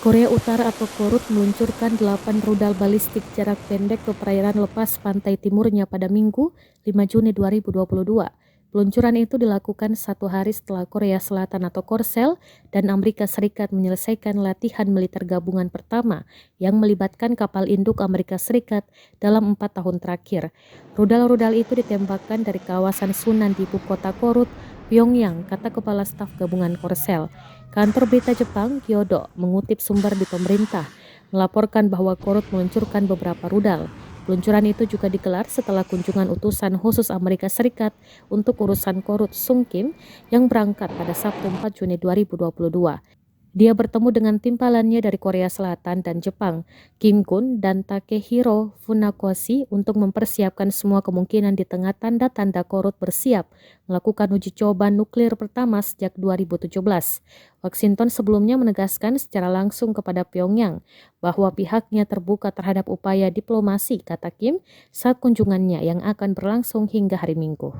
Korea Utara atau Korut meluncurkan 8 rudal balistik jarak pendek ke perairan lepas pantai timurnya pada Minggu, 5 Juni 2022. Peluncuran itu dilakukan 1 hari setelah Korea Selatan atau Korsel dan Amerika Serikat menyelesaikan latihan militer gabungan pertama yang melibatkan kapal induk Amerika Serikat dalam 4 tahun terakhir. Rudal-rudal itu ditembakkan dari kawasan Sunan di ibu kota Korut, Pyongyang, kata Kepala Staf Gabungan Korsel. Kantor berita Jepang, Kyodo, mengutip sumber di pemerintah, melaporkan bahwa Korut meluncurkan beberapa rudal. Peluncuran itu juga digelar setelah kunjungan utusan khusus Amerika Serikat untuk urusan Korut Sung Kim yang berangkat pada Sabtu 4 Juni 2022. Dia bertemu dengan timpalannya dari Korea Selatan dan Jepang, Kim Gun dan Takehiro Funakoshi, untuk mempersiapkan semua kemungkinan di tengah tanda-tanda Korut bersiap melakukan uji coba nuklir pertama sejak 2017. Washington sebelumnya menegaskan secara langsung kepada Pyongyang bahwa pihaknya terbuka terhadap upaya diplomasi, kata Kim, saat kunjungannya yang akan berlangsung hingga hari Minggu.